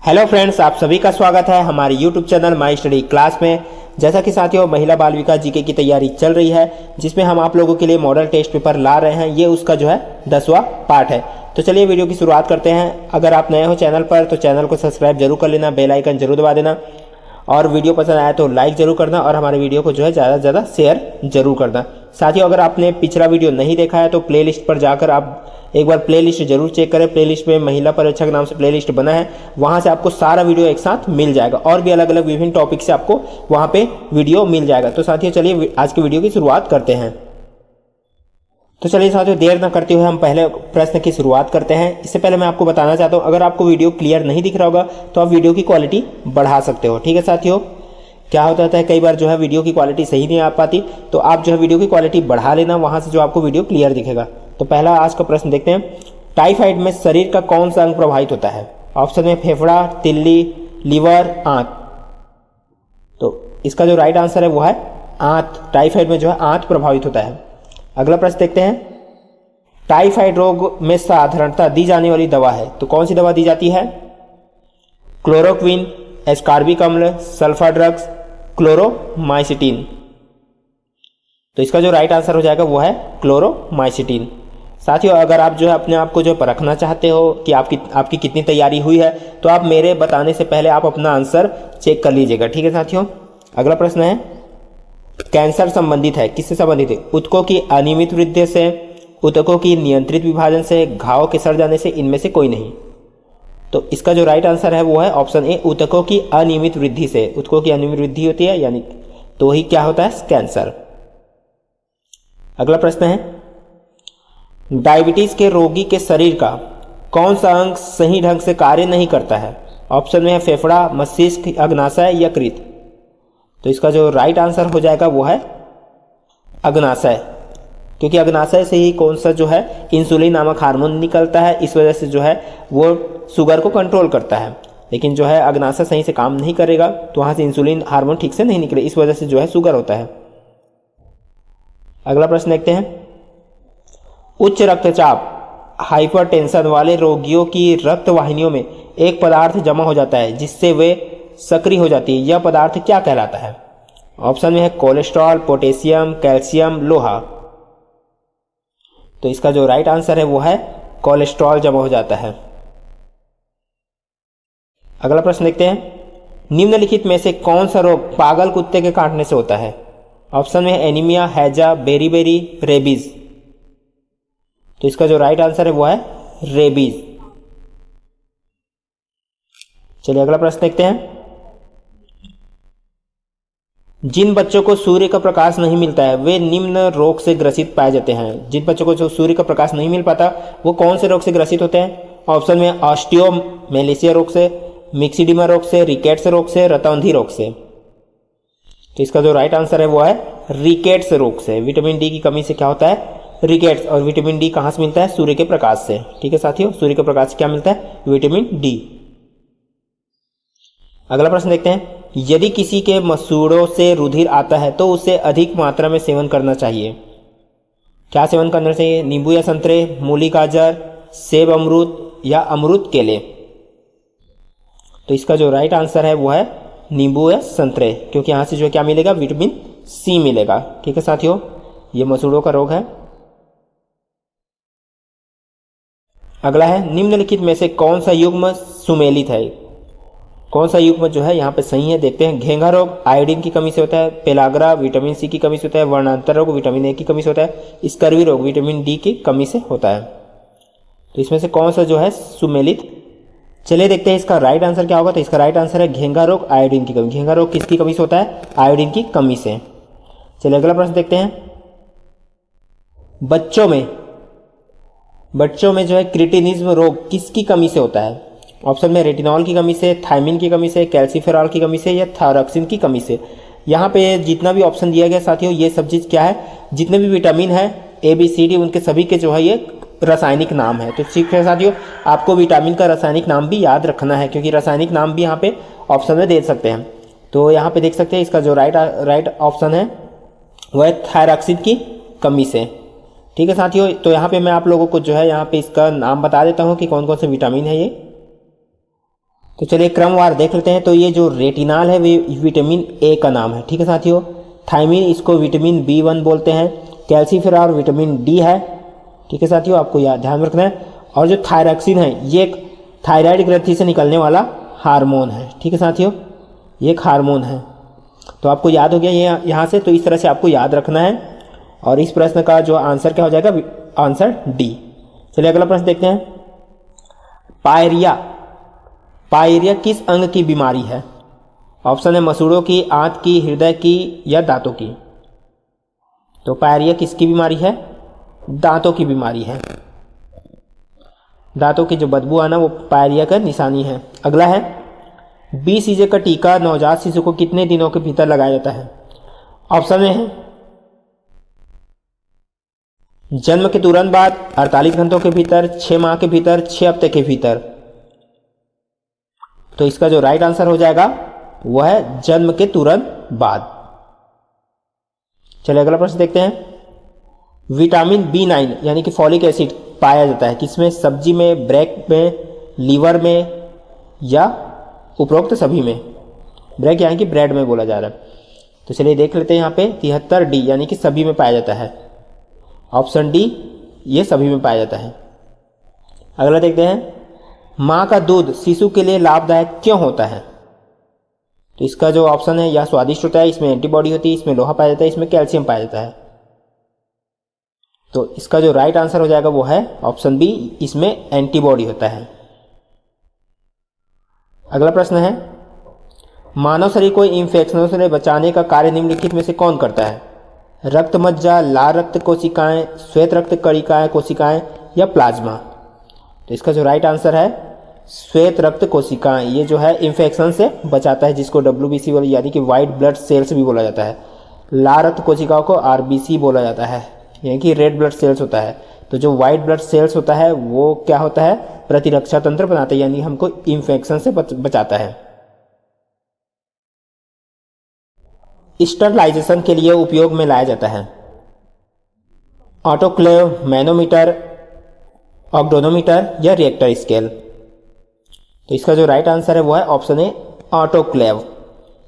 Hello friends, आप सभी का स्वागत है हमारे YouTube channel my study class में। जैसा कि साथियों महिला बाल विकास जीके की तैयारी चल रही है, जिसमें हम आप लोगों के लिए मॉडल टेस्ट पेपर ला रहे हैं। ये उसका जो है 10वां पार्ट है। तो चलिए वीडियो की शुरुआत करते हैं। अगर आप नए हो चैनल पर तो चैनल को सब्सक्राइब जरूर कर लेना, बेल आइकन जरूर दबा देना और वीडियो पसंद आया तो लाइक जरूर करना और हमारे वीडियो को जो है ज़्यादा से ज़्यादा शेयर जरूर करना। साथियों अगर आपने पिछला वीडियो नहीं देखा है तो प्लेलिस्ट पर जाकर आप एक बार प्लेलिस्ट जरूर चेक करें। प्लेलिस्ट में महिला परीक्षा के नाम से प्लेलिस्ट बना है, वहां से आपको सारा वीडियो एक साथ मिल जाएगा और भी अलग अलग विभिन्न टॉपिक से आपको वहां पे वीडियो मिल जाएगा। तो साथियों चलिए आज की वीडियो की शुरुआत करते हैं। तो चलिए साथियों देर न करते हुए हम पहले प्रश्न की शुरुआत करते हैं। इससे पहले मैं आपको बताना चाहता हूं, अगर आपको वीडियो क्लियर नहीं दिख रहा होगा तो आप वीडियो की क्वालिटी बढ़ा सकते हो। ठीक है साथियों, क्या होता है कई बार जो है वीडियो की क्वालिटी सही नहीं आ पाती, तो आप जो है वीडियो की क्वालिटी बढ़ा लेना, वहां से जो आपको वीडियो क्लियर दिखेगा। तो पहला आज का प्रश्न देखते हैं। टाइफाइड में शरीर का कौन सा अंग प्रभावित होता है? ऑप्शन में फेफड़ा, तिल्ली, लीवर, आंत। तो इसका जो राइट आंसर है वो है आंत। टाइफाइड में जो है आंत प्रभावित होता है। अगला प्रश्न देखते हैं। टाइफाइड रोग में साधारणतः दी जाने वाली दवा है, तो कौन सी दवा दी जाती है? क्लोरोक्विन, एस्कार्बिक अम्ल, सल्फा ड्रग्स, क्लोरोमाइसिटिन। तो इसका जो राइट आंसर हो जाएगा वो है क्लोरोमाइसिटिन। साथियों अगर आप जो है अपने आप को जो परखना चाहते हो कि आपकी कितनी तैयारी हुई है, तो आप मेरे बताने से पहले आप अपना आंसर चेक कर लीजिएगा। ठीक है साथियों, अगला प्रश्न है। कैंसर संबंधित है, किससे संबंधित है? ऊतकों की अनियमित वृद्धि से, ऊतकों की नियंत्रित विभाजन से, घाव के सड़ जाने से, इनमें से कोई नहीं। तो इसका जो राइट आंसर है वो है ऑप्शन ए, ऊतकों की अनियमित वृद्धि से। ऊतकों की अनियमित वृद्धि होती है यानी तो ही क्या होता है? कैंसर। अगला प्रश्न है। डायबिटीज के रोगी के शरीर का कौन सा अंग सही ढंग से कार्य नहीं करता है? ऑप्शन में है फेफड़ा, मस्तिष्क, अग्नाशय, यकृत। तो इसका जो राइट आंसर हो जाएगा वो है अग्नाशय, क्योंकि अग्नाशय से ही कौन सा जो है इंसुलिन नामक हार्मोन निकलता है। इस वजह से जो है वो शुगर को कंट्रोल करता है, लेकिन जो है अग्नाशय सही से काम नहीं करेगा तो वहां से इंसुलिन हार्मोन ठीक से नहीं निकले, इस वजह से जो है शुगर होता है। अगला प्रश्न देखते हैं। उच्च रक्तचाप हाइपरटेंशन वाले रोगियों की रक्त वाहिनियों में एक पदार्थ जमा हो जाता है जिससे वे सक्रिय हो जाती है। यह पदार्थ क्या कहलाता है? ऑप्शन में है कोलेस्ट्रॉल, पोटेशियम, कैल्शियम, लोहा। तो इसका जो राइट आंसर है वो है कोलेस्ट्रॉल जमा हो जाता है। अगला प्रश्न देखते हैं। निम्नलिखित में से कौन सा रोग पागल कुत्ते के काटने से होता है? ऑप्शन में एनीमिया, हैजा, बेरीबेरी, रेबीज। तो इसका जो राइट आंसर है वो है रेबीज। चलिए अगला प्रश्न देखते हैं। जिन बच्चों को सूर्य का प्रकाश नहीं मिलता है वे निम्न रोग से ग्रसित पाए जाते हैं। जिन बच्चों को जो सूर्य का प्रकाश नहीं मिल पाता वो कौन से रोग से ग्रसित होते हैं? ऑप्शन में ऑस्टियोमेलेसिया रोग से, मिक्सिडिमा रोग से, रिकेट्स रोग से, रतौंधी रोग से। तो इसका जो राइट आंसर है वो है रिकेट्स रोग से। विटामिन डी की कमी से क्या होता है? रिकेट्स। और विटामिन डी कहां से मिलता है? सूर्य के प्रकाश से। ठीक है साथियों, सूर्य के प्रकाश से क्या मिलता है? Vitamin D. अगला प्रश्न देखते हैं। यदि किसी के मसूड़ों से रुधिर आता है तो उसे अधिक मात्रा में सेवन करना चाहिए। क्या सेवन करना चाहिए? नींबू या संतरे, मूली, गाजर, सेब, अमरूद या अमरूद, केले। तो इसका जो राइट आंसर है वो है नींबू या संतरे, क्योंकि यहां से जो क्या मिलेगा? विटामिन सी मिलेगा। ठीक है साथियों, ये मसूड़ों का रोग है। अगला है। निम्नलिखित में से कौन सा युग्म सुमेलित है? कौन सा युग्म जो है यहाँ पे सही है? देखते हैं। घेंघा रोग आयोडीन की कमी से होता है, पेलाग्रा विटामिन सी की कमी से होता है, वर्णांतर रोग विटामिन ए की कमी से होता है, स्कर्वी रोग विटामिन डी की कमी से होता है। तो इसमें से कौन सा जो है सुमेलित? चलिए देखते हैं इसका राइट आंसर क्या होगा। तो इसका राइट आंसर है घेंघा रोग आयोडीन की कमी। घेंघा रोग किसकी कमी से होता है? आयोडीन की कमी से। चलिए अगला प्रश्न देखते हैं। बच्चों में जो है क्रिटिनिज्म रोग किसकी कमी से होता है? ऑप्शन में रेटिनॉल की कमी से, थायमिन की कमी से, कैल्सीफेरॉल की कमी से या थायरॉक्सिन की कमी से। यहाँ पे जितना भी ऑप्शन दिया गया साथियों, ये सब चीज क्या है? जितने भी विटामिन है ए बी सी डी, उनके सभी के जो है ये रासायनिक नाम है। तो ठीक है साथियों, आपको विटामिन का रासायनिक नाम भी याद रखना है, क्योंकि रासायनिक नाम भी यहाँ पे ऑप्शन में दे सकते हैं। तो यहाँ पे देख सकते हैं इसका जो राइट ऑप्शन है वह है थायरॉक्सिन की कमी से। ठीक है साथियों, तो यहाँ पे मैं आप लोगों को जो है यहाँ पे इसका नाम बता देता हूँ कि कौन कौन से विटामिन है ये। तो चलिए क्रमवार देख लेते हैं। तो ये जो रेटिनाल है वे विटामिन ए का नाम है, ठीक है साथियों। थायमिन इसको विटामिन B1 बोलते हैं। कैल्सीफेरॉल विटामिन डी है, ठीक है साथियों, आपको याद ध्यान रखना है। और जो थायरॉक्सिन है ये एक थायराइड ग्रंथि से निकलने वाला हार्मोन है, ठीक है साथियों, ये एक हार्मोन है। तो आपको याद हो गया ये यहाँ से, तो इस तरह से आपको याद रखना है। और इस प्रश्न का जो आंसर क्या हो जाएगा, आंसर डी। चलिए अगला प्रश्न देखते हैं। पायरिया, पायरिया किस अंग की बीमारी है? ऑप्शन है मसूड़ों की, आंत की, हृदय की या दांतों की। तो पायरिया किसकी बीमारी है? दांतों की बीमारी है। दांतों की जो बदबू आना वो पायरिया का निशानी है। अगला है BCG का टीका नवजात शिशु को कितने दिनों के भीतर लगाया जाता है? ऑप्शन में है जन्म के तुरंत बाद, 48 घंटों के भीतर, 6 माह के भीतर, 6 हफ्ते के भीतर। तो इसका जो राइट आंसर हो जाएगा वह है जन्म के तुरंत बाद। चलिए अगला प्रश्न देखते हैं। विटामिन B9 यानी कि फॉलिक एसिड पाया जाता है किसमें? सब्जी में, ब्रेक में, लीवर में या उपरोक्त सभी में। ब्रेक यानी कि ब्रेड में बोला जा रहा है। तो चलिए देख लेते हैं यहाँ पे 73D यानी कि सभी में पाया जाता है। ऑप्शन डी ये सभी में पाया जाता है। अगला देखते हैं। माँ का दूध शिशु के लिए लाभदायक क्यों होता है? तो इसका जो ऑप्शन है यह स्वादिष्ट होता है, इसमें एंटीबॉडी होती है, इसमें लोहा पाया जाता है, इसमें कैल्शियम पाया जाता है। तो इसका जो राइट आंसर हो जाएगा वो है ऑप्शन बी, इसमें एंटीबॉडी होता है। अगला प्रश्न है। मानव शरीर को इंफेक्शनों से बचाने का कार्य निम्नलिखित में से कौन करता है? रक्त मज्जा, लाल रक्त कोशिकाएं, श्वेत रक्त कणिकाएं कोशिकाएं या प्लाज्मा। तो इसका जो राइट आंसर है श्वेत रक्त कोशिकाएं। ये जो है इंफेक्शन से बचाता है, जिसको WBC यानी कि व्हाइट ब्लड सेल्स भी बोला जाता है। लाल रक्त कोशिकाओं को RBC बोला जाता है, यानी कि रेड ब्लड सेल्स होता है। तो जो व्हाइट ब्लड सेल्स होता है वो क्या होता है? प्रतिरक्षा तंत्र बनाता है, यानी हमको इंफेक्शन से बचाता है। स्टरलाइजेशन के लिए उपयोग में लाया जाता है ऑटोक्लेव, मैनोमीटर, ऑग्डोनोमीटर या रिएक्टर स्केल। तो इसका जो राइट आंसर है वो है ऑप्शन ए, ऑटोक्लेव।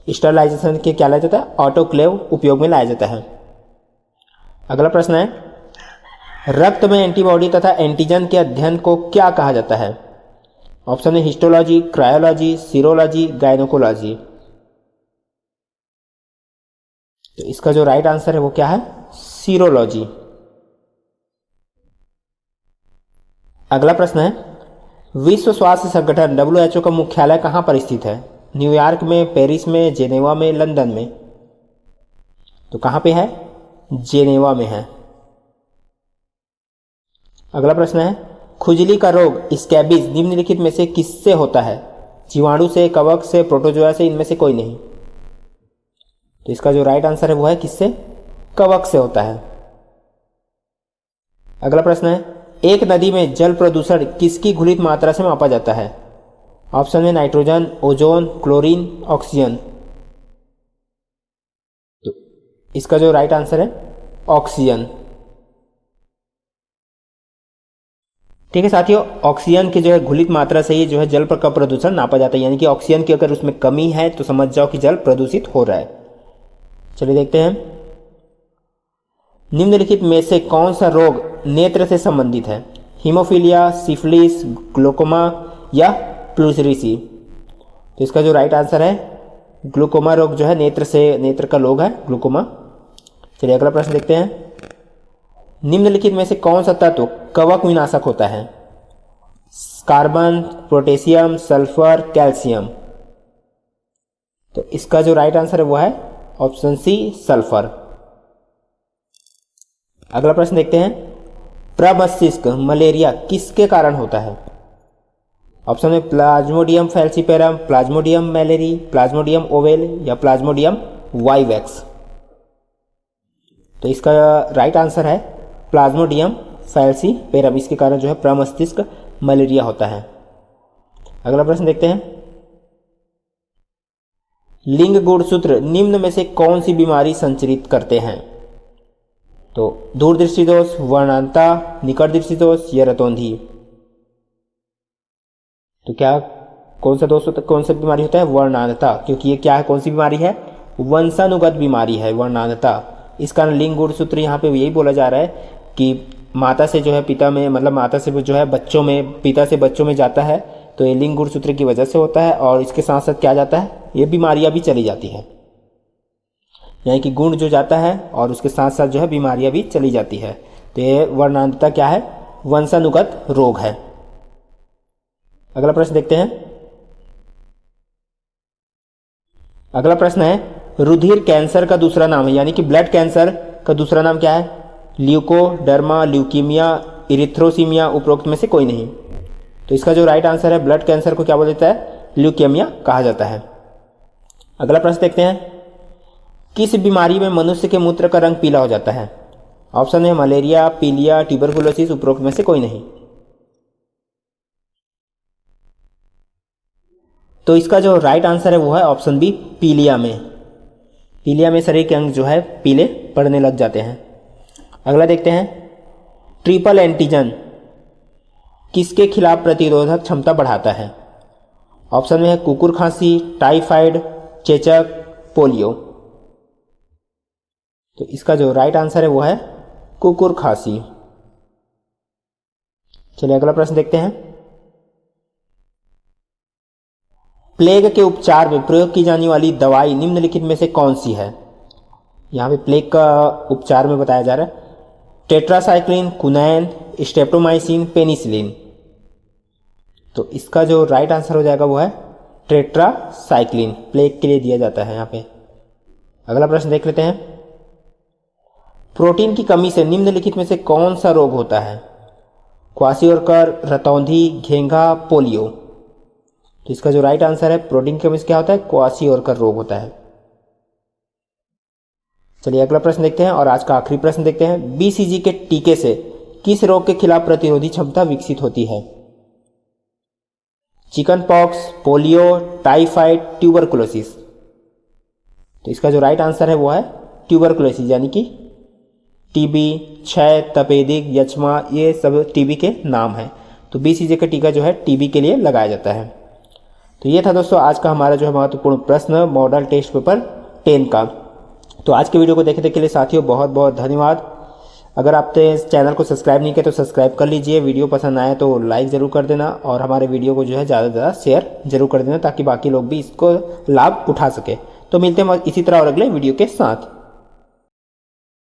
स्टरलाइजेशन के क्या लाया जाता है? ऑटोक्लेव उपयोग में लाया जाता है। अगला प्रश्न है। रक्त में एंटीबॉडी तथा एंटीजन के अध्ययन को क्या कहा जाता है? ऑप्शन है हिस्टोलॉजी, क्रायोलॉजी, सीरोलॉजी, गायनोकोलॉजी। तो इसका जो राइट आंसर है वो क्या है? सीरोलॉजी। अगला प्रश्न है। विश्व स्वास्थ्य संगठन WHO का मुख्यालय कहां पर स्थित है? न्यूयॉर्क में, पेरिस में, जेनेवा में, लंदन में। तो कहां पे है? जेनेवा में है। अगला प्रश्न है। खुजली का रोग स्कैबीज निम्नलिखित में से किससे होता है? जीवाणु से, कवक से, प्रोटोजोआ से, इनमें से कोई नहीं। तो इसका जो राइट आंसर है वो है किससे? कवक से होता है। अगला प्रश्न है। एक नदी में जल प्रदूषण किसकी घुलित मात्रा से मापा जाता है? ऑप्शन में नाइट्रोजन, ओजोन, क्लोरीन, ऑक्सीजन। तो इसका जो राइट आंसर है ऑक्सीजन। ठीक है साथियों, ऑक्सीजन की जो है घुलित मात्रा से ही जो है जल का प्रदूषण नापा जाता है, यानी कि ऑक्सीजन की अगर उसमें कमी है तो समझ जाओ कि जल प्रदूषित हो रहा है। चलिए देखते हैं। निम्नलिखित में से कौन सा रोग नेत्र से संबंधित है? हीमोफीलिया, सिफिलिस, ग्लूकोमा या प्लूसरीसी। तो इसका जो राइट आंसर है ग्लूकोमा रोग जो है नेत्र का रोग है ग्लूकोमा। चलिए अगला प्रश्न देखते हैं। निम्नलिखित में से कौन सा तत्व कवक विनाशक होता है? Carbon, potassium, sulphur, calcium. तो इसका जो राइट आंसर है वो है ऑप्शन सी, सल्फर। अगला प्रश्न देखते हैं। प्रमस्तिष्क मलेरिया किसके कारण होता है? ऑप्शन में plasmodium falciparum, plasmodium malariae, plasmodium ovale या प्लाज्मोडियम वाइवैक्स। तो इसका राइट आंसर है प्लाज्मोडियम फैल्सीपेरम। इसके कारण जो है प्रमस्तिष्क मलेरिया होता है। अगला प्रश्न देखते हैं। लिंग गुणसूत्र निम्न में से कौन सी बीमारी संचरित करते हैं? तो दूरदृष्टि दोष, वर्णांता, निकट दृष्टि दोष या रतौंधी। तो क्या कौन सा दोस्तों, कौन सा बीमारी होता है? वर्णांधता, क्योंकि ये क्या है, कौन सी बीमारी है? वंशानुगत बीमारी है वर्णांधता। इस कारण लिंग गुणसूत्र यहाँ पे यही बोला जा रहा है कि माता से जो है पिता में, मतलब माता से जो है बच्चों में, पिता से बच्चों में जाता है, तो ये लिंग गुणसूत्र की वजह से होता है। और इसके साथ साथ क्या जाता है, ये बीमारियां भी चली जाती है, यानी कि गुण जो जाता है और उसके साथ साथ जो है बीमारियां भी चली जाती है। तो ये वर्णांधता क्या है? वंशानुगत रोग है। अगला प्रश्न देखते हैं। अगला प्रश्न है, रुधिर कैंसर का दूसरा नाम है, यानी कि ब्लड कैंसर का दूसरा नाम क्या है? ल्यूकोडर्मा, ल्यूकीमिया, इरिथ्रोसीमिया, उपरोक्त में से कोई नहीं। तो इसका जो राइट आंसर है, ब्लड कैंसर को क्या बोला जाता है? ल्यूकेमिया कहा जाता है। अगला प्रश्न देखते हैं, किस बीमारी में मनुष्य के मूत्र का रंग पीला हो जाता है? ऑप्शन है मलेरिया, पीलिया, ट्यूबरकुलोसिस, उपरोक्त में से कोई नहीं। तो इसका जो राइट आंसर है वो है ऑप्शन बी, पीलिया में। पीलिया में शरीर के अंग जो है पीले पड़ने लग जाते हैं। अगला देखते हैं, ट्रिपल एंटीजन किसके खिलाफ प्रतिरोधक क्षमता बढ़ाता है? ऑप्शन में है कुकुर खांसी, टाइफाइड, चेचक, पोलियो। तो इसका जो राइट आंसर है वो है कुकुर खांसी। चलिए अगला प्रश्न देखते हैं, प्लेग के उपचार में प्रयोग की जाने वाली दवाई निम्नलिखित में से कौन सी है? यहां पे प्लेग का उपचार में बताया जा रहा है, टेट्रासाइक्लिन, कुनैन, स्ट्रेप्टोमाइसिन, पेनिसिलिन। तो इसका जो राइट आंसर हो जाएगा वो है टेट्रासाइक्लिन, प्लेग के लिए दिया जाता है यहाँ पे। अगला प्रश्न देख लेते हैं, प्रोटीन की कमी से निम्नलिखित में से कौन सा रोग होता है? क्वाशियोरकर, रतौंधी, घेंघा, पोलियो। तो इसका जो राइट आंसर है, प्रोटीन की कमी से क्या होता है? क्वाशियोरकर रोग होता है। चलिए अगला प्रश्न देखते हैं और आज का आखिरी प्रश्न देखते हैं, बीसीजी के टीके से किस रोग के खिलाफ प्रतिरोधी क्षमता विकसित होती है? Chicken pox, polio, typhoid, tuberculosis. तो इसका जो राइट आंसर है वो है ट्यूबरकुलोसिस, यानी कि टीबी, क्षय, तपेदिक, यक्ष्मा, ये सब टीबी के नाम हैं। तो बीसीजी का टीका जो है टीबी के लिए लगाया जाता है। तो ये था दोस्तों आज का हमारा जो है महत्वपूर्ण प्रश्न मॉडल टेस्ट पेपर 10 का। तो आज के वीडियो को देखने के लिए साथियों बहुत बहुत धन्यवाद। अगर आपने इस चैनल को सब्सक्राइब नहीं किया तो सब्सक्राइब कर लीजिए, वीडियो पसंद आए तो लाइक ज़रूर कर देना और हमारे वीडियो को जो है ज़्यादा से ज़्यादा शेयर जरूर कर देना ताकि बाकी लोग भी इसको लाभ उठा सके। तो मिलते हैं इसी तरह और अगले वीडियो के साथ।